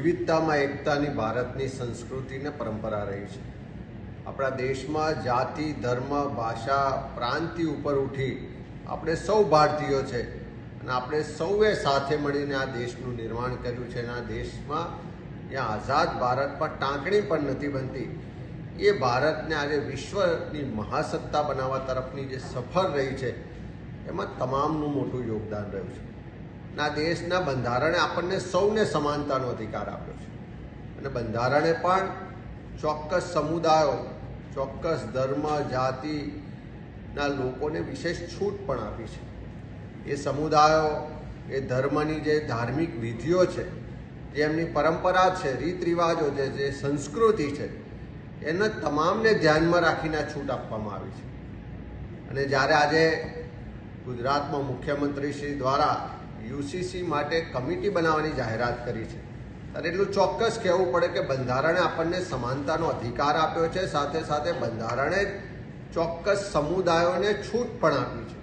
વિવિધતામાં એકતાની ભારતની સંસ્કૃતિ ને પરંપરા રહી છે। આપણા દેશમાં જાતિ, ધર્મ, ભાષા, પ્રાંતિ ઉપર ઉઠી આપણે સૌ ભારતીયો છે અને આપણે સૌએ સાથે મળીને આ દેશનું નિર્માણ કર્યું છે અને આ દેશમાં જ્યાં આઝાદ ભારતમાં ટાંકણી પણ નથી બનતી એ ભારતને આજે વિશ્વની મહાસત્તા બનાવવા તરફની જે સફર રહી છે એમાં તમામનું મોટું યોગદાન રહ્યું છે। આ દેશના બંધારણે આપણને સૌને સમાનતાનો અધિકાર આપ્યો છે અને બંધારણે પણ ચોક્કસ સમુદાયો, ચોક્કસ ધર્મ, જાતિના લોકોને વિશેષ છૂટ પણ આપી છે। એ સમુદાયો, એ ધર્મની જે ધાર્મિક વિધિઓ છે, જે એમની પરંપરા છે, રીત રિવાજો છે, જે સંસ્કૃતિ છે, એને તમામને ધ્યાનમાં રાખીને આ છૂટ આપવામાં આવી છે। અને જ્યારે આજે ગુજરાતમાં મુખ્યમંત્રી શ્રી દ્વારા યુસીસી માટે કમિટી બનાવવાની જાહેરાત કરી છે ત્યારે એટલું ચોક્કસ કહેવું પડે કે બંધારણે આપણને સમાનતાનો અધિકાર આપ્યો છે, સાથે સાથે બંધારણે ચોક્કસ સમુદાયોને છૂટ પણ આપી છે।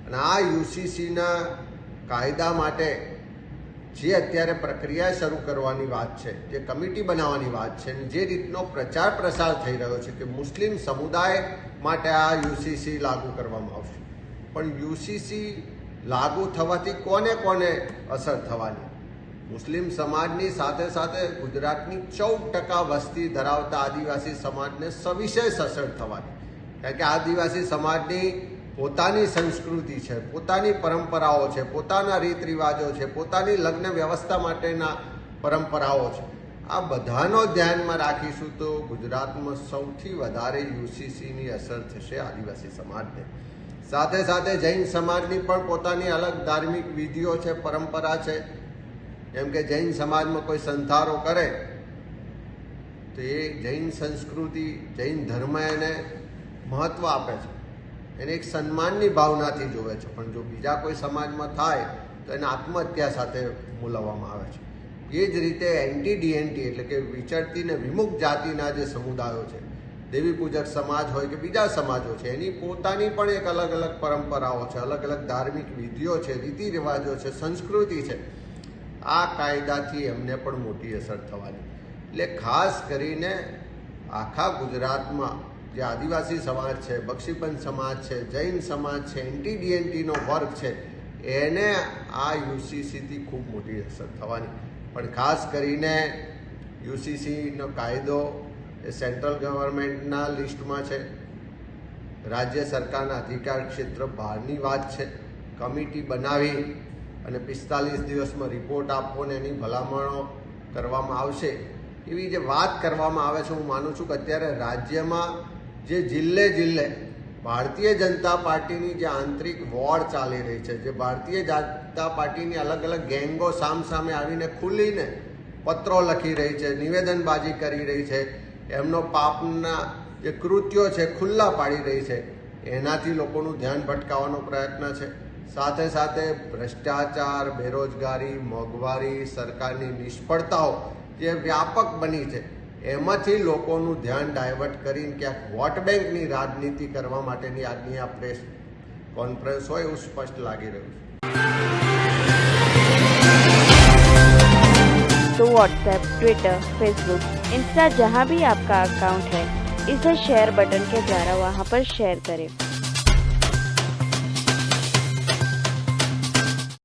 અને આ યુસીસીના કાયદા માટે જે અત્યારે પ્રક્રિયા શરૂ કરવાની વાત છે, જે કમિટી બનાવવાની વાત છે, જે રીતનો પ્રચાર પ્રસાર થઈ રહ્યો છે કે મુસ્લિમ સમુદાય માટે આ યુસીસી લાગુ કરવામાં આવશે, પણ યુસીસી લાગુ થવાથી કોને કોને અસર થવાની? મુસ્લિમ સમાજની સાથે સાથે ગુજરાતની 14% વસ્તી ધરાવતા આદિવાસી સમાજને સવિશેષ અસર થવાની, કારણ કે આદિવાસી સમાજની પોતાની સંસ્કૃતિ છે, પોતાની પરંપરાઓ છે, પોતાના રીત રિવાજો છે, પોતાની લગ્ન વ્યવસ્થા માટેના પરંપરાઓ છે। આ બધાનો ધ્યાનમાં રાખીશું તો ગુજરાતમાં સૌથી વધારે યુસીસીની અસર થશે આદિવાસી સમાજને। સાથે સાથે જૈન સમાજની પણ પોતાની અલગ ધાર્મિક વિધિઓ છે, પરંપરા છે। જેમ કે જૈન સમાજમાં કોઈ સંથારો કરે તો એ જૈન સંસ્કૃતિ, જૈન ધર્મ એને મહત્વ આપે છે, એને એક સન્માનની ભાવનાથી જોવે છે, પણ જો બીજા કોઈ સમાજમાં થાય તો એને આત્મહત્યા સાથે મૂલવવામાં આવે છે। એ જ રીતે એન્ટી ડીએનટી એટલે કે વિચરતી ને વિમુખ જાતિના જે સમુદાયો છે, દેવી પૂજક સમાજ હોય કે બીજા સમાજો છે, એની પોતાની પણ એક અલગ અલગ પરંપરાઓ છે, અલગ અલગ ધાર્મિક વિધિઓ છે, રીતિ રિવાજો છે, સંસ્કૃતિ છે। આ કાયદાથી એમને પણ મોટી અસર થવાની, એટલે ખાસ કરીને આખા ગુજરાતમાં જે આદિવાસી સમાજ છે, બક્ષીપંચ સમાજ છે, જૈન સમાજ છે, એન્ટી ડીએનટીનો વર્ગ છે, એને આ યુસીસીથી ખૂબ મોટી અસર થવાની। પણ ખાસ કરીને યુસીસીનો કાયદો એ સેન્ટ્રલ ગવર્મેન્ટના લિસ્ટમાં છે, રાજ્ય સરકારના અધિકાર ક્ષેત્ર બહારની વાત છે। કમિટી બનાવી અને 45 દિવસમાં રિપોર્ટ આપવો ને એની ભલામણો કરવામાં આવશે એવી જે વાત કરવામાં આવે છે, હું માનું છું કે અત્યારે રાજ્યમાં જે જિલ્લે જિલ્લે ભારતીય જનતા પાર્ટીની જે આંતરિક વોર ચાલી રહી છે, જે ભારતીય જનતા પાર્ટીની અલગ અલગ ગેંગો સામસામે આવીને ખુલીને પત્રો લખી રહી છે, નિવેદનબાજી કરી રહી છે, એમનો પાપના જે કૃત્યો છે ખુલ્લા પાડી રહી છે, એનાથી લોકોનું ધ્યાન ભટકાવવાનો પ્રયત્ન છે। સાથે સાથે ભ્રષ્ટાચાર, બેરોજગારી, મોંઘવારી, સરકારની નિષ્ફળતાઓ જે વ્યાપક બની છે, એમાંથી લોકોનું ધ્યાન ડાયવર્ટ કરીને ક્યાંક વોટ બેંકની રાજનીતિ કરવા માટેની આજની આ પ્રેસ કોન્ફરન્સ હોય એવું સ્પષ્ટ લાગી રહ્યું છે। तो व्हाट्सएप, ट्विटर, फेसबुक, इंस्टा जहाँ भी आपका अकाउंट है, इसे शेयर बटन के द्वारा वहाँ पर शेयर करें।